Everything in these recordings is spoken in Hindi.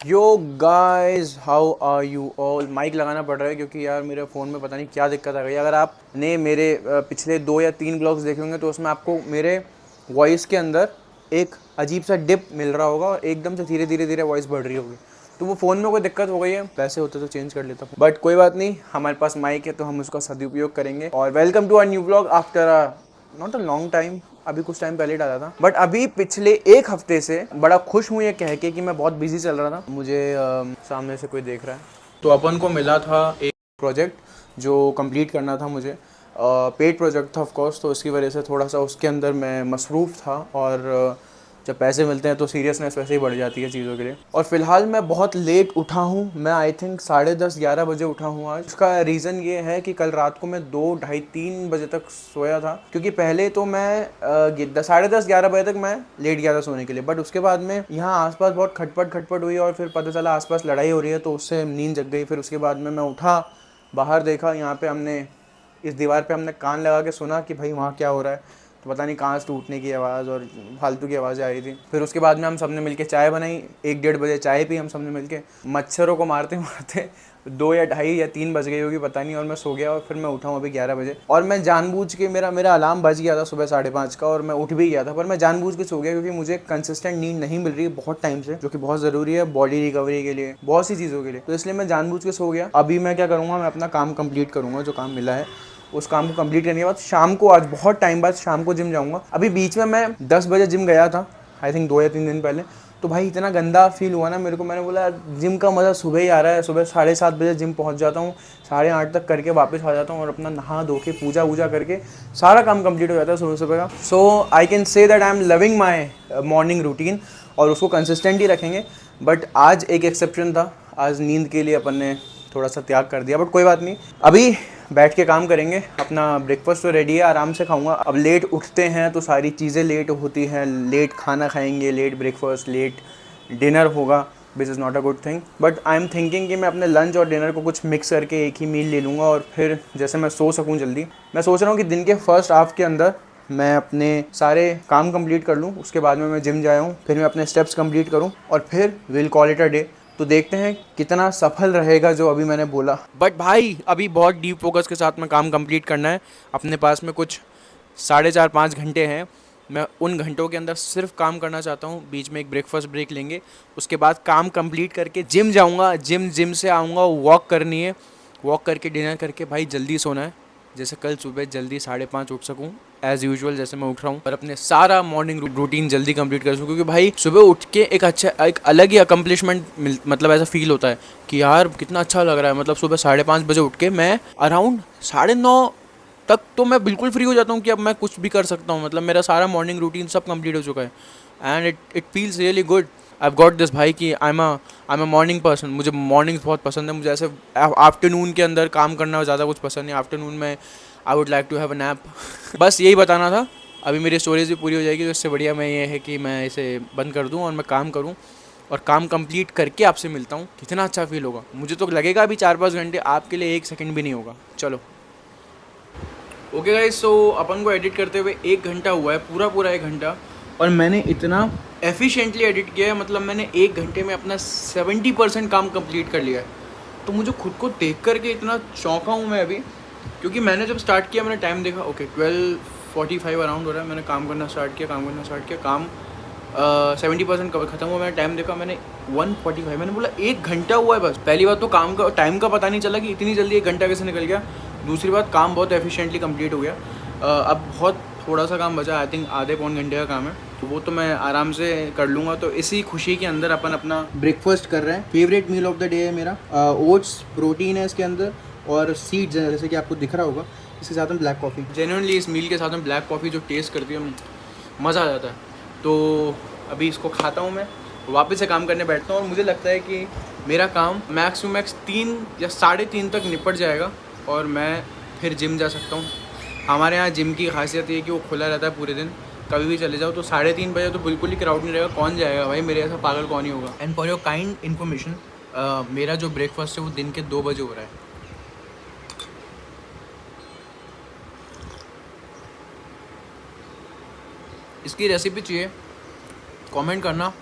Yo guys, how are you all. Mic लगाना पड़ रहा है क्योंकि यार मेरे फ़ोन में पता नहीं क्या दिक्कत आ गई। अगर आपने मेरे पिछले 2 या 3 ब्लॉग्स देखे होंगे तो उसमें आपको मेरे वॉइस के अंदर एक अजीब सा डिप मिल रहा होगा और एकदम से धीरे धीरे धीरे वॉइस बढ़ रही होगी। तो वो फ़ोन में कोई दिक्कत हो गई है, पैसे होते तो चेंज कर लेता, बट कोई बात नहीं, हमारे पास माइक है तो हम उसका सदुपयोग करेंगे। और welcome to our new blog after not a long time. अभी कुछ टाइम पहले डाला था, बट अभी पिछले एक हफ्ते से बड़ा खुश हूँ ये कह के कि मैं बहुत बिजी चल रहा था। मुझे सामने से कोई देख रहा है तो अपन को मिला था एक प्रोजेक्ट जो कंप्लीट करना था मुझे। पेड प्रोजेक्ट था ऑफ कोर्स, तो इसकी वजह से थोड़ा सा उसके अंदर मैं मसरूफ़ था। और जब पैसे मिलते हैं तो सीरियसनेस वैसे ही बढ़ जाती है चीज़ों के लिए। और फिलहाल मैं बहुत लेट उठा हूँ। मैं आई थिंक 10:30-11 बजे उठा हूँ आज। उसका रीज़न ये है कि कल रात को मैं 2, ढाई, 3 बजे तक सोया था, क्योंकि पहले तो मैं 10:30-11 बजे तक मैं लेट गया था सोने के लिए। बट उसके बाद में यहाँ आसपास बहुत खटपट खटपट हुई और फिर पता चला आसपास लड़ाई हो रही है, तो उससे नींद जग गई। फिर उसके बाद में मैं उठा, बाहर देखा, यहाँ पे हमने इस दीवार पे हमने कान लगा के सुना कि भाई वहाँ क्या हो रहा है। तो पता नहीं कहाँ से टूटने की आवाज़ और फालतू की आवाज़ें आ रही थी। फिर उसके बाद में हम सब ने मिल के चाय बनाई, 1-1:30 बजे चाय पी हम सब ने मिल के। मच्छरों को मारते मारते 2 या 2:30 या 3 बज गई होगी पता नहीं, और मैं सो गया। और फिर मैं उठा हूँ अभी 11 बजे, और मैं जानबूझ के, मेरा अलार्म बज गया था सुबह 5:30 का और मैं उठ भी गया था, पर मैं जानबूझ के सो गया क्योंकि मुझे कंसिस्टेंट नींद नहीं मिल रही है बहुत टाइम से, जो कि बहुत ज़रूरी है बॉडी रिकवरी के लिए, बहुत सी चीज़ों के लिए। तो इसलिए मैं जानबूझ के सो गया। अभी मैं क्या करूँगा, मैं अपना काम कंप्लीट करूँगा, जो काम मिला है उस काम को कंप्लीट करने के बाद शाम को, आज बहुत टाइम बाद शाम को जिम जाऊंगा। अभी बीच में मैं 10 बजे जिम गया था, आई थिंक 2 या 3 दिन पहले। तो भाई इतना गंदा फील हुआ ना मेरे को, मैंने बोला जिम का मज़ा सुबह ही आ रहा है। सुबह 7:30 बजे जिम पहुंच जाता हूँ, 8:30 तक करके वापस आ जाता हूँ और अपना नहा धो के पूजा वूजा करके सारा काम कंप्लीट हो जाता है सुबह सुबह का। So I can say that I am loving my morning routine और उसको कंसिस्टेंट ही रखेंगे। बट आज एक एक्सेप्शन था, आज नींद के लिए अपन ने थोड़ा सा त्याग कर दिया, बट कोई बात नहीं। अभी बैठ के काम करेंगे। अपना ब्रेकफास्ट तो रेडी है, आराम से खाऊंगा। अब लेट उठते हैं तो सारी चीज़ें लेट होती हैं, लेट खाना खाएंगे, लेट ब्रेकफास्ट, लेट डिनर होगा, which is not a good thing. But I am thinking कि मैं अपने लंच और डिनर को कुछ मिक्स करके एक ही मील ले लूँगा और फिर जैसे मैं सो सकूँ जल्दी। मैं सोच रहा हूँ कि दिन के फर्स्ट हाफ के अंदर मैं अपने सारे काम कंप्लीट कर लूँ, उसके बाद में मैं जिम जाऊँ, फिर मैं अपने स्टेप्स कंप्लीट करूँ और फिर will call it a day. तो देखते हैं कितना सफल रहेगा जो अभी मैंने बोला। बट भाई अभी बहुत डीप फोकस के साथ में काम कंप्लीट करना है। अपने पास में कुछ 4.5-5 घंटे हैं। मैं उन घंटों के अंदर सिर्फ काम करना चाहता हूँ। बीच में एक ब्रेकफास्ट ब्रेक लेंगे, उसके बाद काम कंप्लीट करके जिम जाऊँगा। जिम से आऊँगा, वॉक करनी है, वॉक करके डिनर करके भाई जल्दी सोना है, जैसे कल सुबह जल्दी 5:30 उठ सकूँ एज़ यूजुअल जैसे मैं उठ रहा हूँ, और अपने सारा मॉर्निंग रूटीन जल्दी कंप्लीट कर सकूँ। क्योंकि भाई सुबह उठ के एक एक अलग ही अकम्पलिशमेंट मतलब ऐसा फील होता है कि यार कितना अच्छा लग रहा है। मतलब सुबह 5:30 बजे उठ के मैं अराउंड 9:30 तक तो मैं बिल्कुल फ्री हो जाता हूँ कि अब मैं कुछ भी कर सकता हूँ। मतलब मेरा सारा मॉर्निंग रूटीन सब कंप्लीट हो चुका है and it feels really good. I got this भाई कि I am a morning person. मुझे मॉर्निंग्स बहुत पसंद है। मुझे ऐसे आफ्टरनून के अंदर काम करना ज़्यादा कुछ पसंद नहीं। आफ्टरनून में I would like to have a nap. बस यही बताना था। अभी मेरी स्टोरीज भी पूरी हो जाएगी, तो इससे बढ़िया मैं ये है कि मैं इसे बंद कर दूँ और मैं काम करूँ और काम कंप्लीट करके आपसे मिलता हूँ। कितना अच्छा फील होगा। मुझे तो लगेगा अभी 4-5 घंटे, आपके लिए 1 सेकंड भी नहीं होगा। चलो ओके गाइस, सो अपन को एडिट करते हुए 1 घंटा हुआ है, पूरा 1 घंटा। और मैंने इतना एफिशिएंटली एडिट किया है, मतलब मैंने 1 घंटे में अपना 70% काम कंप्लीट कर लिया है। तो मुझे खुद को देख करके इतना चौंका हूँ मैं अभी, क्योंकि मैंने जब स्टार्ट किया मैंने टाइम देखा, ओके 12:45 अराउंड हो रहा है। मैंने काम करना स्टार्ट किया, काम 70% खत्म हुआ। मैंने टाइम देखा, मैंने 1:45, मैंने बोला 1 घंटा हुआ है बस। पहली बात तो काम का टाइम का पता नहीं चला कि इतनी जल्दी 1 घंटा कैसे निकल गया। दूसरी बात, काम बहुत एफिशिएंटली कंप्लीट हो गया। अब बहुत थोड़ा सा काम बचा, आई थिंक आधे पौन घंटे का काम है, तो वो तो मैं आराम से कर लूँगा। तो इसी खुशी के अंदर अपन अपना ब्रेकफास्ट कर रहे हैं। Favourite meal of the day है मेरा। ओट्स प्रोटीन है इसके अंदर और सीड्स हैं, जैसे कि आपको दिख रहा होगा। इसके साथ में ब्लैक कॉफ़ी। जेन्युइनली इस मील के साथ में ब्लैक कॉफ़ी जो टेस्ट करती है, मज़ा आ जाता है। तो अभी इसको खाता हूँ मैं, वापस से काम करने बैठता हूँ और मुझे लगता है कि मेरा काम मैक्स टू मैक्स 3 या 3:30 तक निपट जाएगा और मैं फिर जिम जा सकता हूँ। हमारे यहाँ जिम की खासियत ये है कि वो खुला रहता है पूरे दिन, कभी भी चले जाओ। तो 3:30 बजे तो बिल्कुल ही क्राउड नहीं रहेगा, कौन जाएगा भाई, मेरे ऐसा पागल कौन ही होगा। And for your kind information, मेरा जो ब्रेकफास्ट है वो दिन के 2 बजे हो रहा है। इसकी रेसिपी चाहिए, कमेंट करना,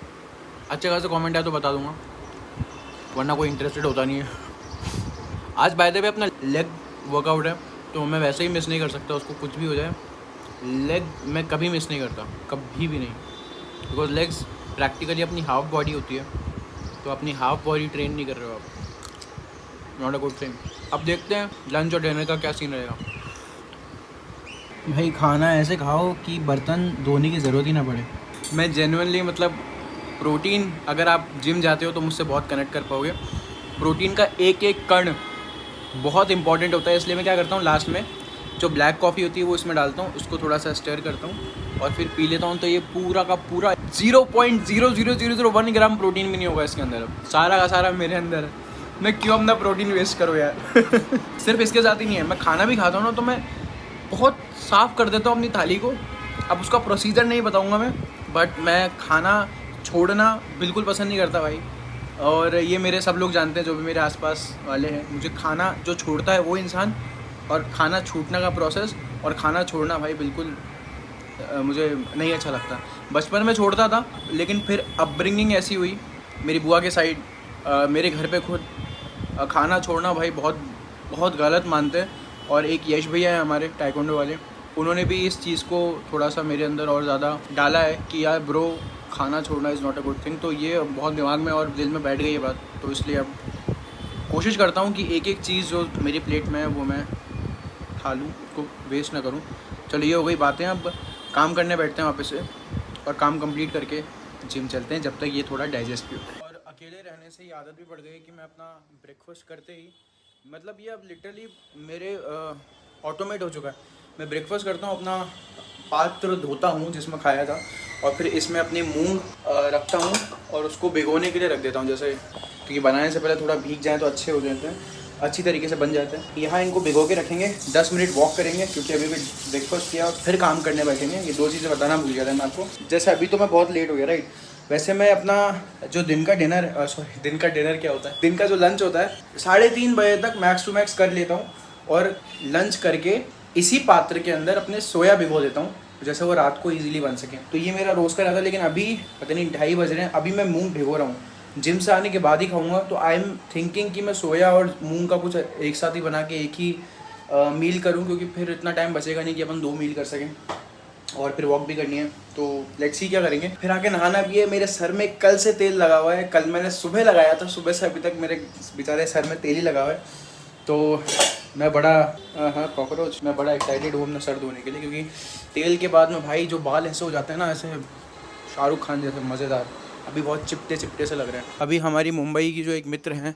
अच्छे खासे कमेंट है तो बता दूंगा। वरना कोई इंटरेस्टेड होता नहीं है। आज बाय द वे अपना लेग वर्कआउट है, तो मैं वैसे ही मिस नहीं कर सकता, उसको कुछ भी हो जाए। लेग मैं कभी मिस नहीं करता, कभी भी नहीं, बिकॉज लेग्स प्रैक्टिकली अपनी हाफ बॉडी होती है, तो अपनी हाफ बॉडी ट्रेन नहीं कर रहे हो आप, नॉट अ गुड थिंग। अब देखते हैं लंच और डिनर का क्या सीन रहेगा। भाई खाना ऐसे खाओ कि बर्तन धोने की ज़रूरत ही ना पड़े। मैं जेन्युइनली मतलब प्रोटीन, अगर आप जिम जाते हो तो मुझसे बहुत कनेक्ट कर पाओगे। प्रोटीन का एक एक कण बहुत इंपॉर्टेंट होता है, इसलिए मैं क्या करता हूँ, लास्ट में जो ब्लैक कॉफ़ी होती है वो इसमें डालता हूँ, उसको थोड़ा सा स्टर करता हूँ और फिर पी लेता हूँ। तो ये पूरा का पूरा 0.00001 ग्राम प्रोटीन भी नहीं होगा इसके अंदर, सारा का सारा मेरे अंदर है। मैं क्यों अपना प्रोटीन वेस्ट करूँ यार। सिर्फ इसके साथ ही नहीं है, मैं खाना भी खाता हूँ ना तो मैं बहुत साफ़ कर देता हूँ अपनी थाली को। अब उसका प्रोसीजर नहीं बताऊँगा मैं, बट मैं खाना छोड़ना बिल्कुल पसंद नहीं करता भाई। और ये मेरे सब लोग जानते हैं जो भी मेरे आसपास वाले हैं, मुझे खाना जो छोड़ता है वो इंसान, और खाना छूटने का प्रोसेस और खाना छोड़ना भाई बिल्कुल मुझे नहीं अच्छा लगता। बचपन में छोड़ता था, लेकिन फिर अपब्रिंगिंग ऐसी हुई मेरी बुआ के साइड, मेरे घर पे खुद खाना छोड़ना भाई बहुत बहुत गलत मानते हैं। और एक यश भैया है हमारे टाइकोंडो वाले, उन्होंने भी इस चीज़ को थोड़ा सा मेरे अंदर और ज़्यादा डाला है कि यार ब्रो, खाना छोड़ना is not a good thing. तो ये बहुत दिमाग में और दिल में बैठ गई ये बात, तो इसलिए अब कोशिश करता हूँ कि एक एक चीज़ जो मेरी प्लेट में है वो मैं खा लूँ, उसको वेस्ट ना करूँ। चलो ये हो गई बातें, अब काम करने बैठते हैं वापस से, और काम कंप्लीट करके जिम चलते हैं जब तक ये थोड़ा डाइजेस्ट भी हो। और अकेले रहने से ये आदत भी पड़ गई कि मैं अपना ब्रेकफास्ट करते ही, मतलब ये अब लिटरली मेरे ऑटोमेट हो चुका है। मैं ब्रेकफास्ट करता हूँ, अपना पात्र धोता हूँ जिसमें खाया था, और फिर इसमें अपनी मूंग रखता हूँ और उसको भिगोने के लिए रख देता हूँ, जैसे क्योंकि बनाने से पहले थोड़ा भीग जाए तो अच्छे हो जाते हैं, अच्छी तरीके से बन जाते हैं। यहाँ इनको भिगो के रखेंगे, 10 मिनट वॉक करेंगे क्योंकि अभी भी ब्रेकफास्ट किया और फिर काम करने बैठेंगे। ये दो चीज़ें बताना भूल गया था मैं आपको। जैसे अभी तो मैं बहुत लेट हो गया राइट, वैसे मैं अपना जो दिन का डिनर क्या होता है, दिन का जो लंच होता है 3:30 बजे तक मैक्स टू मैक्स कर लेता हूँ, और लंच करके इसी पात्र के अंदर अपने सोया भिगो देता हूँ, जैसे वो रात को इजीली बन सके। तो ये मेरा रोज़ का रहता है, लेकिन अभी पता नहीं 2:30 बज रहे हैं, अभी मैं मूंग भिगो रहा हूँ, जिम से आने के बाद ही खाऊंगा। तो आई एम थिंकिंग कि मैं सोया और मूंग का कुछ एक साथ ही बना के एक ही मील करूँ, क्योंकि फिर इतना टाइम बचेगा नहीं कि अपन 2 मील कर सकें, और फिर वॉक भी करनी है। तो लेट्स सी क्या करेंगे। फिर आके नहाना भी है। मेरे सर में कल से तेल लगा हुआ है, कल मैंने सुबह लगाया था, सुबह से अभी तक मेरे बेचारे सर में तेल ही लगा हुआ है। तो मैं बड़ा कॉकरोच, मैं बड़ा एक्साइटेड हूँ अपना सर धोने के लिए, क्योंकि तेल के बाद में भाई जो बाल ऐसे हो जाते हैं ना, ऐसे शाहरुख खान जैसे मज़ेदार, अभी बहुत चिपटे चिपटे से लग रहे हैं। अभी हमारी मुंबई की जो एक मित्र हैं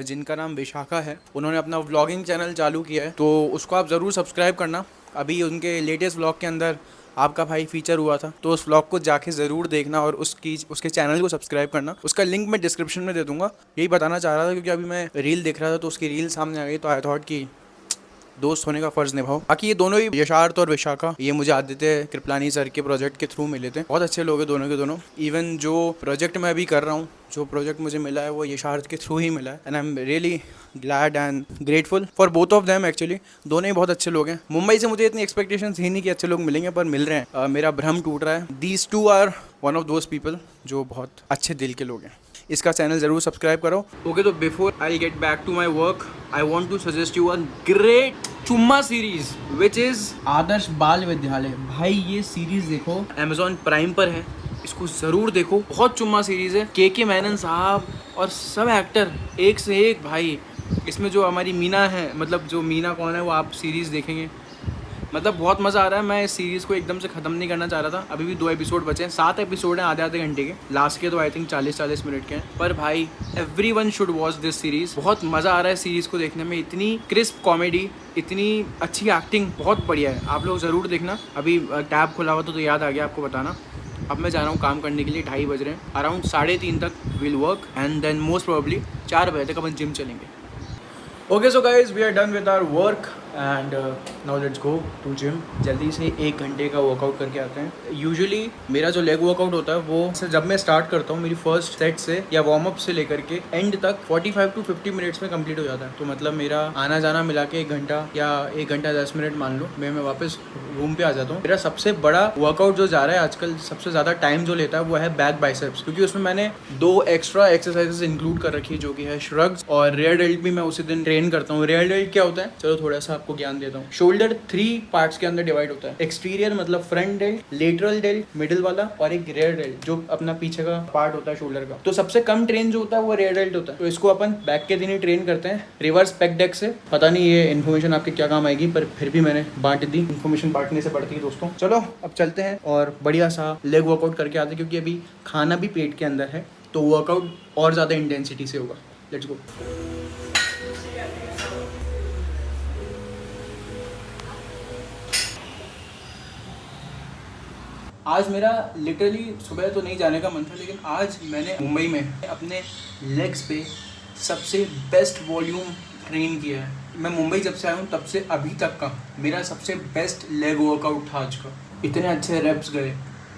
जिनका नाम विशाखा है, उन्होंने अपना व्लॉगिंग चैनल चालू किया है, तो उसको आप ज़रूर सब्सक्राइब करना। अभी उनके लेटेस्ट व्लॉग के अंदर आपका भाई फीचर हुआ था, तो उस व्लॉग को जाके ज़रूर देखना और उसके चैनल को सब्सक्राइब करना। उसका लिंक मैं डिस्क्रिप्शन में दे दूँगा। यही बताना चाह रहा था, क्योंकि अभी मैं रील देख रहा था तो उसकी रील सामने आ गई, तो आई थॉट कि दोस्त होने का फ़र्ज़ निभाओ। बाकी ये दोनों ही, यशार्थ और विशाखा, ये मुझे आदित्य कृपलानी सर के प्रोजेक्ट के थ्रू मिले थे। बहुत अच्छे लोग हैं दोनों के दोनों। इवन जो प्रोजेक्ट मैं अभी कर रहा हूँ, जो प्रोजेक्ट मुझे मिला है वो यशार्थ के थ्रू ही मिला है, and I am really glad and grateful for both of them. Actually दोनों ही बहुत अच्छे लोग हैं। मुंबई से मुझे इतनी एक्सपेक्टेशंस ही नहीं कि अच्छे लोग मिलेंगे, पर मिल रहे हैं। मेरा भ्रम टूट रहा है। These two are one of those people जो बहुत अच्छे दिल के लोग हैं। इसका चैनल ज़रूर सब्सक्राइब करो। ओके, तो before I get back to my work, I want to suggest you a great चुम्मा series which is Adarsh Bal Vidyalaya. भाई ये सीरीज देखो, अमेजॉन प्राइम पर है, इसको ज़रूर देखो। बहुत चुम्मा सीरीज़ है। के मेनन साहब और सब एक्टर एक से एक भाई। इसमें जो हमारी मीना है, मतलब जो मीना कौन है वो आप सीरीज़ देखेंगे, मतलब बहुत मज़ा आ रहा है। मैं इस सीरीज़ को एकदम से ख़त्म नहीं करना चाह रहा था। अभी भी 2 एपिसोड बचे हैं, 7 एपिसोड हैं आधे घंटे के। लास्ट के तो आई थिंक 40-40 मिनट के हैं, पर भाई everyone should watch this series. बहुत मज़ा आ रहा है सीरीज़ को देखने में। इतनी क्रिस्प कॉमेडी, इतनी अच्छी एक्टिंग, बहुत बढ़िया है। आप लोग ज़रूर देखना। अभी टैब खुला हुआ तो याद आ गया आपको बताना। अब मैं जा रहा हूँ काम करने के लिए, 2:30 बज रहे हैं। अराउंड 3:30 तक will work, and then most probably 4 बजे तक अपन जिम चलेंगे। Okay so guys, we are done with our work. And now let's go to gym. जल्दी से 1 घंटे का वर्कआउट करके आते हैं। यूजुअली मेरा जो लेग वर्कआउट होता है वो जब मैं स्टार्ट करता हूँ मेरी फर्स्ट सेट से या वार्म अप से लेकर के एंड तक 45 to 50 मिनट्स में कंप्लीट हो जाता है। तो मतलब मेरा आना जाना मिला के 1 घंटा या 1 घंटा 10 मिनट मान लो, मैं वापस रूम पे आ जाता हूँ। मेरा सबसे बड़ा वर्कआउट जो जा रहा है आजकल, सबसे ज़्यादा टाइम जो लेता है वो है बैक बाइसेप्स, क्योंकि उसमें मैंने 2 एक्स्ट्रा एक्सरसाइजेस इंक्लूड कर रखी है जो कि है श्रग्स और रेयर डेल्ट भी मैं उसी दिन ट्रेन करता हूँ। रेयर डेल्ट क्या होता है, चलो थोड़ा सा आपको ज्ञान देता हूँ। शोल्डर 3 पार्ट्स के अंदर डिवाइड होता है। एक्सटीरियर मतलब front dealt, lateral dealt middle वाला, और एक रेयर डेल्ट जो अपना पीछे का पार्ट होता है शोल्डर का। तो सबसे कम ट्रेन जो होता है वो रेयर डेल्ट होता है। तो इसको अपन बैक के दिन ही ट्रेन करते हैं रिवर्स पेक डेक से। पता नहीं ये इन्फॉर्मेशन आपके क्या काम आएगी, पर फिर भी मैंने बांट दी। इन्फॉर्मेशन बांटने से बढ़ती है दोस्तों। चलो अब चलते हैं और बढ़िया सा लेग वर्कआउट करके आते हैं, क्योंकि अभी खाना भी पेट के अंदर है तो वर्कआउट और ज़्यादा इंटेंसिटी से होगा। Let's go. आज मेरा लिटरली सुबह तो नहीं जाने का मन था, लेकिन आज मैंने मुंबई में अपने लेग्स पे सबसे बेस्ट वॉल्यूम ट्रेन किया है। मैं मुंबई जब से आया हूँ तब से अभी तक का मेरा सबसे बेस्ट लेग वर्कआउट था आज का। इतने अच्छे रेप्स गए,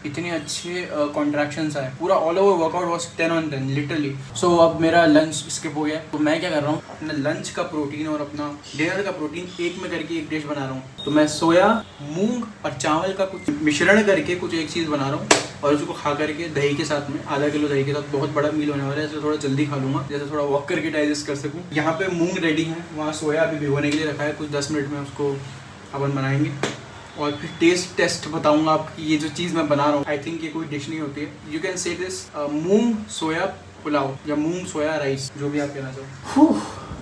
इतने अच्छे कॉन्ट्रैक्शंस आए, पूरा all over workout was 10 on 10 literally. So अब मेरा लंच स्किप हो गया, तो मैं क्या कर रहा हूँ, अपना लंच का प्रोटीन और अपना डिनर का प्रोटीन एक में करके एक डिश बना रहा हूँ। तो मैं सोया, मूंग और चावल का कुछ मिश्रण करके कुछ एक चीज़ बना रहा हूँ, और उसको खा करके दही के साथ में, आधा किलो दही के साथ, बहुत बड़ा मील होने वाला है, इसलिए थोड़ा जल्दी खा लूँगा, जैसे थोड़ा वॉक करके डाइजेस्ट कर सकूँ। यहाँ पे मूंग रेडी है, वहाँ सोया अभी भिगोने के लिए रखा है, कुछ 10 मिनट में उसको अपन बनाएंगे और फिर टेस्ट टेस्ट बताऊंगा आपकी। ये जो चीज़ मैं बना रहा हूँ, आई थिंक ये कोई डिश नहीं होती है। यू कैन से दिस मूंग सोया पुलाव या मूंग सोया राइस, जो भी आप कहना चाहो।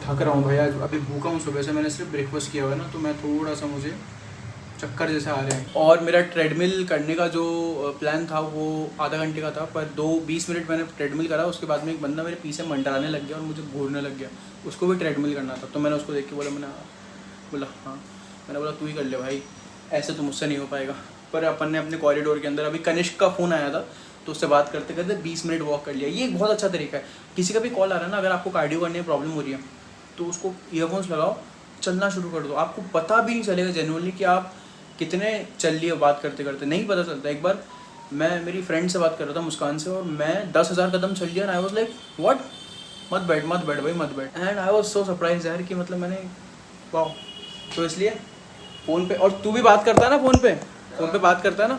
थक रहा हूँ भैया, अभी भूखा हूँ सुबह से, मैंने सिर्फ ब्रेकफास्ट किया हुआ है ना, तो मैं थोड़ा सा, मुझे चक्कर जैसे आ रहे हैं। और मेरा ट्रेडमिल करने का जो प्लान था वो आधा घंटे का था, पर 20 मिनट मैंने ट्रेडमिल करा। उसके बाद में एक बंदा मेरे पीछे मंडराने लग गया और मुझे घूरने लग गया, उसको भी ट्रेडमिल करना था। तो मैंने उसको देख के बोला हाँ, मैंने बोला तू ही कर ले भाई, ऐसे तो मुझसे नहीं हो पाएगा। पर अपन ने अपने कॉरिडोर के अंदर, अभी कनिष्क का फ़ोन आया था तो उससे बात करते करते 20 मिनट वॉक कर लिया। ये एक बहुत अच्छा तरीका है। किसी का भी कॉल आ रहा है ना, अगर आपको कार्डियो करने में प्रॉब्लम हो रही है तो उसको ईयरफोन्स लगाओ, चलना शुरू कर दो। आपको पता भी नहीं चलेगा जेन्युइनली कि आप कितने चल लिए बात करते करते, नहीं पता चलता। एक बार मैं मेरी फ्रेंड से बात कर रहा था, मुस्कान से, और मैं 10,000 कदम चल लिया। आई वॉज लाइक व्हाट, मत बैठ भाई मत बैठ। And I was so surprise यार कि मतलब मैंने, वाह। तो इसलिए फ़ोन पे, और तू भी बात करता है ना फ़ोन पे बात करता है ना,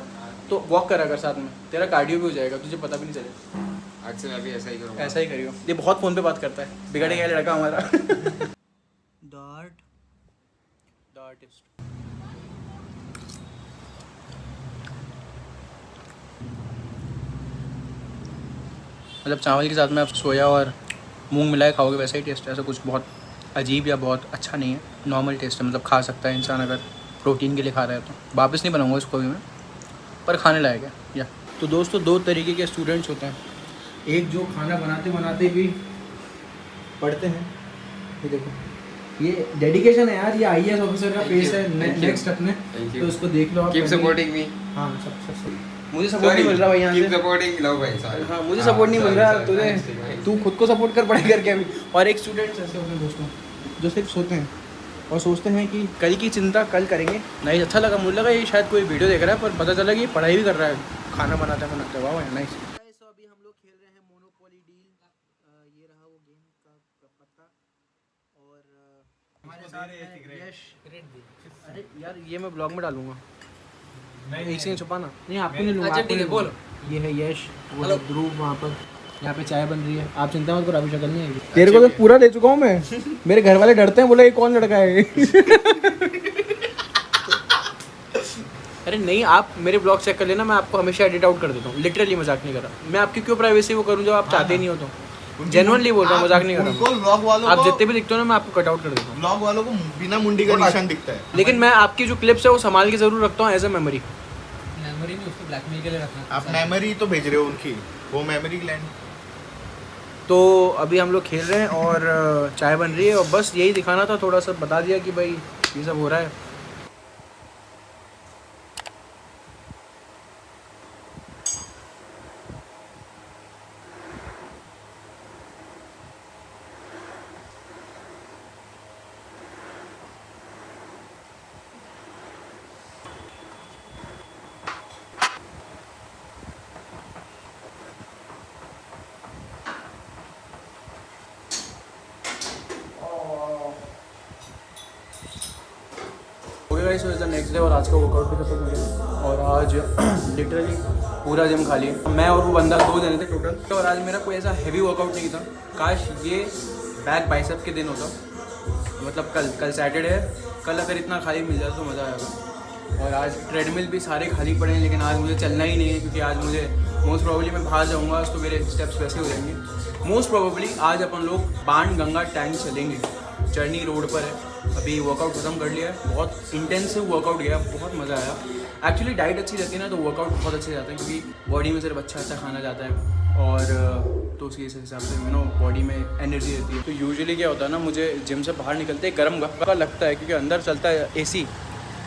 तो वॉक करा कर साथ में, तेरा कार्डियो भी हो जाएगा, तुझे पता भी नहीं चलेगा। आज से मैं भी ऐसा ही करूँगा। ऐसा ही करियो। ये बहुत फ़ोन पे बात करता है, बिगड़ गया लड़का हमारा। The artist. मतलब चावल के साथ में आप सोया और मूंग मिलाए खाओगे वैसा ही टेस्ट है, ऐसा कुछ बहुत अजीब या बहुत अच्छा नहीं है, नॉर्मल टेस्ट है। मतलब खा सकता है इंसान अगर प्रोटीन के लिए खा रहा है तो। वापस नहीं बनाऊंगा इसको भी मैं, पर खाने लायक है या। तो दोस्तों 2 तरीके के स्टूडेंट्स होते हैं, एक जो खाना बनाते बनाते भी पढ़ते हैं, ये देखो, ये डेडिकेशन है यार, ये IAS ऑफिसर का फेस है नेक्स्ट अपने, तो उसको देख लो आप। Keep supporting me. हाँ सब मुझे सपोर्ट नहीं मिल रहा भाई यहाँ से। कीप सपोर्टिंग लव भाई सारे। हाँ मुझे सपोर्ट नहीं मिल रहा तुझे, तू खुद को सपोर्ट कर पढ़ाई करके अभी। और एक स्टूडेंट्स ऐसे होते हैं दोस्तों जो सिर्फ सोते हैं और सोचते हैं कि कल की चिंता कल करेंगे। नहीं, अच्छा लगा, मुझे लगा ये शायद कोई वीडियो देख रहा है, पर पता चला कि ये पढ़ाई भी कर रहा है, खाना बनाते बनाते। वाह नाइस। तो अभी हम लोग खेल रहे हैं मोनोपोली डील। ये रहा वो गेम का पत्ता, और हमारे साथ है यश। अरे यार ये मैं ब्लॉग में डालूंगा, एक से छुपाना नहीं, आपको नहीं लूंगा। अच्छा ठीक है, बोलो। ये है यश, वो है ध्रुव, वहाँ पर यहाँ पे चाय बन रही है, आप चिंता मत करो, अभी शक्ल नहीं आएगी। तेरे को तो पूरा दे चुका हूँ मैं, मेरे घर वाले डरते हैं, बोले ये कौन लड़का है। अरे नहीं, आप मेरे ब्लॉग चेक कर लेना, मैं आपको हमेशा एडिट आउट कर देता हूँ, लिटरली मजाक नहीं कर रहा मैं। आपकी क्यों प्राइवेसी वो करूँ जब आप चाहते नहीं हो तो, जेन्युइनली बोल रहा हूँ, मजाक नहीं कर रहा। आप जितने भी दिखते हो ना, मैं आपको कट आउट कर देता हूँ। ब्लॉग वालों को बिना मुंडी का निशान दिखता है, लेकिन मैं आपकी जो क्लिप्स है वो संभाल के जरूर रखता हूँ एज अ मेमोरी। मेमोरी नहीं, उसको ब्लैकमेल के लिए रखना। आप मेमोरी तो भेज रहे हो उनकी, वो मेमोरी ग्लैंड। तो अभी हम लोग खेल रहे हैं और चाय बन रही है, और बस यही दिखाना था, थोड़ा सा बता दिया कि भाई ये सब हो रहा है। Guys, so is the next day और आज का वर्कआउट भी खत्म हो गया और आज लिटरली पूरा जिम खाली है। मैं और वो बंदा 2 जने थे टोटल और आज मेरा कोई ऐसा हैवी वर्कआउट नहीं था। काश ये बैक बाइसेप के दिन होता, मतलब कल सैटरडे है, कल अगर इतना खाली मिल जाता तो मज़ा आएगा। और आज ट्रेडमिल भी सारे खाली पड़े हैं, लेकिन आज मुझे चलना ही नहीं है क्योंकि आज मुझे मोस्ट प्रोबेबली मैं बाहर जाऊँगा तो मेरे स्टेप्स वैसे हो जाएंगे। मोस्ट प्रोबेबली आज अपन लोग बाण गंगा टैंक चलेंगे, चरनी रोड पर है। अभी वर्कआउट खत्म कर लिया है, बहुत इंटेंसिव वर्कआउट गया, बहुत मज़ा आया। एक्चुअली डाइट अच्छी रहती है ना तो वर्कआउट बहुत अच्छे जाते हैं क्योंकि बॉडी में सिर्फ अच्छा खाना जाता है और तो उसके हिसाब से बॉडी में एनर्जी रहती है। तो यूजुअली क्या होता है ना, मुझे जिम से बाहर निकलते ही गर्म गप्पा लगता है क्योंकि अंदर चलता है AC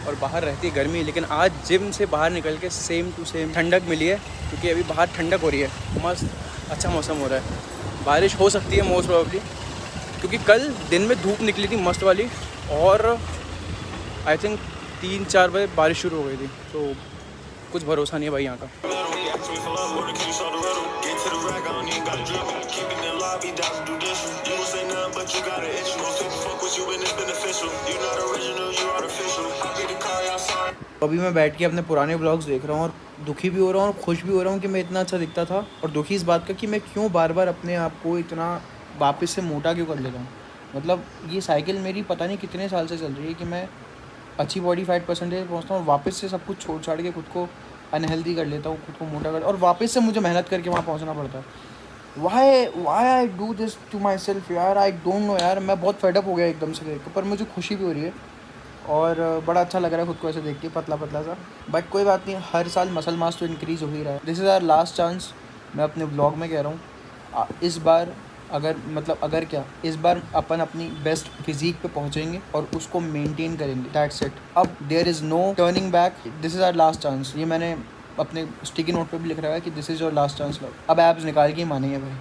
और बाहर रहती है गर्मी। लेकिन आज जिम से बाहर निकल के सेम टू सेम ठंडक मिली है क्योंकि अभी बाहर ठंडक हो रही है, मस्त अच्छा मौसम हो रहा है। बारिश हो सकती है मोस्ट प्रोबेबली क्योंकि कल दिन में धूप निकली थी मस्त वाली और आई थिंक 3-4 बजे बारिश शुरू हो गई थी। तो कुछ भरोसा नहीं है भाई यहाँ का। अभी मैं बैठ के अपने पुराने ब्लॉग्स देख रहा हूँ और दुखी भी हो रहा हूँ और खुश भी हो रहा हूँ कि मैं इतना अच्छा दिखता था, और दुखी इस बात का कि मैं क्यों बार बार अपने आप को इतना वापस से मोटा क्यों कर लेता हूँ। मतलब ये साइकिल मेरी पता नहीं कितने साल से चल रही है कि मैं अच्छी बॉडी फैट परसेंटेज पहुँचता हूँ, वापस से सब कुछ छोड़ छाड़ के खुद को अनहेल्दी कर लेता हूँ, खुद को मोटा कर, और वापस से मुझे मेहनत करके वहाँ पहुँचना पड़ता है। Why I do this to myself यार, आई डोंट नो यार। मैं बहुत फेडअप हो गया एकदम से देख के, पर मुझे खुशी भी हो रही है और बड़ा अच्छा लग रहा है खुद को ऐसे देख के पतला पतला सा। बट कोई बात नहीं, हर साल मसल मास तो इंक्रीज़ हो ही रहा है। This is our last chance, मैं अपने ब्लॉग में कह रहा हूँ। इस बार इस बार अपन अपनी बेस्ट फिजिक पे पहुँचेंगे और उसको मेंटेन करेंगे, दैट्स इट। अब there is no turning back, this is our last chance. ये मैंने अपने स्टिकी नोट पे भी लिख रहा है कि this is your last chance. अब एब्स निकाल के ही मानेंगे भाई।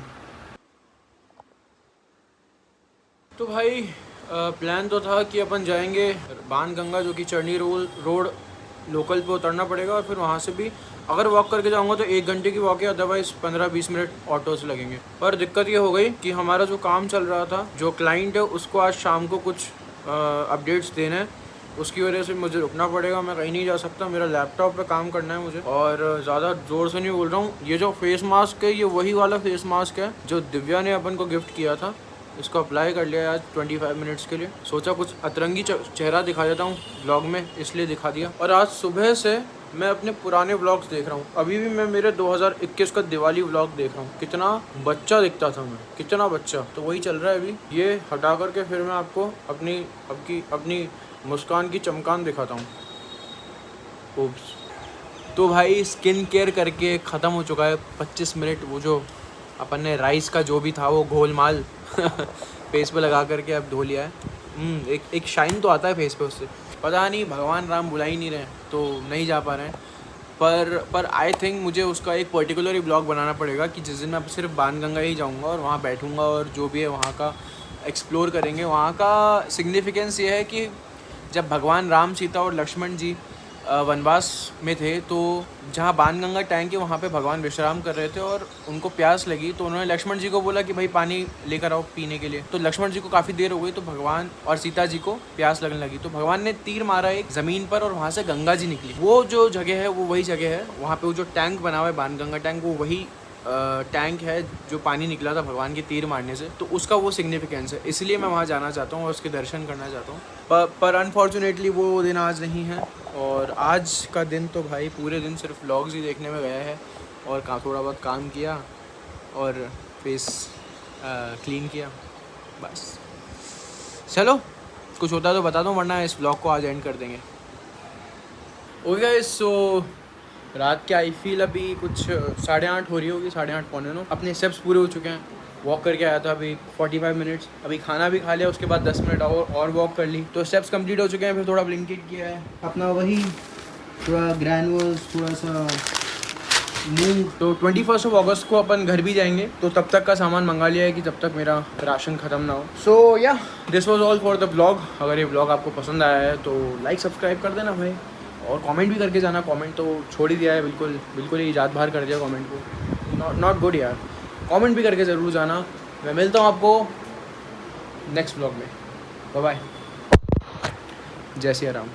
तो भाई प्लान तो था कि अपन जाएंगे बाण गंगा, जो कि चरनी रोड लोकल पे उतरना पड़ेगा और फिर वहाँ से भी अगर वॉक करके जाऊँगा तो 1 घंटे की वॉक है, अदरवाइज़ 15-20 मिनट ऑटो से लगेंगे। पर दिक्कत ये हो गई कि हमारा जो काम चल रहा था, जो क्लाइंट है उसको आज शाम को कुछ अपडेट्स देना है, उसकी वजह से मुझे रुकना पड़ेगा। मैं कहीं नहीं जा सकता, मेरा लैपटॉप पे काम करना है मुझे। और ज़्यादा ज़ोर से नहीं बोल रहा हूँ, ये जो फेस मास्क है ये वही वाला फेस मास्क है जो दिव्या ने अपन को गिफ्ट किया था। इसको अप्लाई कर लिया आज 25 मिनट्स के लिए। सोचा कुछ अतरंगी चेहरा दिखा देता हूँ ब्लॉग में, इसलिए दिखा दिया। और आज सुबह से मैं अपने पुराने व्लॉग्स देख रहा हूँ। अभी भी मैं मेरे 2021 का दिवाली व्लॉग देख रहा हूँ। कितना बच्चा दिखता था मैं, कितना बच्चा, तो वही चल रहा है अभी। ये हटा करके फिर मैं आपको अपनी मुस्कान की चमकान दिखाता हूँ। ओप्स। तो भाई स्किन केयर करके ख़त्म हो चुका है 25 मिनट। वो जो अपन ने राइस का जो भी था वो घोलमाल फेस पे लगा करके अब धो लिया है। एक शाइन तो आता है फेस पे उससे। पता नहीं भगवान राम बुला ही नहीं रहे तो नहीं जा पा रहे हैं। पर आई थिंक मुझे उसका एक पर्टिकुलर ही ब्लॉग बनाना पड़ेगा कि जिस दिन मैं सिर्फ बाण गंगा ही जाऊंगा और वहाँ बैठूंगा और जो भी है वहाँ का एक्सप्लोर करेंगे। वहाँ का सिग्निफिकेंस ये है कि जब भगवान राम, सीता और लक्ष्मण जी वनवास में थे तो जहाँ बाण गंगा टैंक है वहाँ पे भगवान विश्राम कर रहे थे और उनको प्यास लगी तो उन्होंने लक्ष्मण जी को बोला कि भाई पानी लेकर आओ पीने के लिए। तो लक्ष्मण जी को काफ़ी देर हो गई तो भगवान और सीता जी को प्यास लगने लगी तो भगवान ने तीर मारा एक ज़मीन पर और वहाँ से गंगा जी निकली। वो जो जगह है वो वही जगह है, वहाँ पे वो जो टैंक बना हुआ है बाण गंगा टैंक, वो वही टैंक है जो पानी निकला था भगवान के तीर मारने से। तो उसका वो सिग्निफिकेंस है, इसलिए मैं वहाँ जाना चाहता हूँ और उसके दर्शन करना चाहता हूँ। पर अनफॉर्चुनेटली वो दिन आज नहीं है। और आज का दिन तो भाई पूरे दिन सिर्फ व्लॉग्स ही देखने में गया है और थोड़ा बहुत काम किया और फेस क्लीन किया, बस। चलो कुछ होता तो बता दो, वरना इस व्लॉग को आज एंड कर देंगे। ओके गाइस, सो रात के आई फील अभी कुछ 8:30 हो रही होगी, 8:30 पौने 9। अपने स्टेप्स पूरे हो चुके हैं। वॉक करके आया था अभी 45 मिनट्स, अभी खाना भी खा लिया, उसके बाद 10 मिनट और वॉक कर ली तो स्टेप्स कंप्लीट हो चुके हैं। फिर थोड़ा ब्लिंकिट किया है, अपना वही थोड़ा ग्रैनुअल्स, थोड़ा सा मूंग। तो 21 अगस्त को अपन घर भी जाएंगे तो तब तक का सामान मंगा लिया है कि तब तक मेरा राशन ख़त्म ना हो। सो या this was all for the blog. अगर ये ब्लॉग आपको पसंद आया है तो लाइक सब्सक्राइब कर देना भाई, और कमेंट भी करके जाना। कमेंट तो छोड़ ही दिया है, बिल्कुल ही इजाद बाहर कर दिया कमेंट को, नॉट गुड यार। कमेंट भी करके ज़रूर जाना। मैं मिलता हूँ आपको नेक्स्ट ब्लॉग में। बाय बाय, जय सिया राम।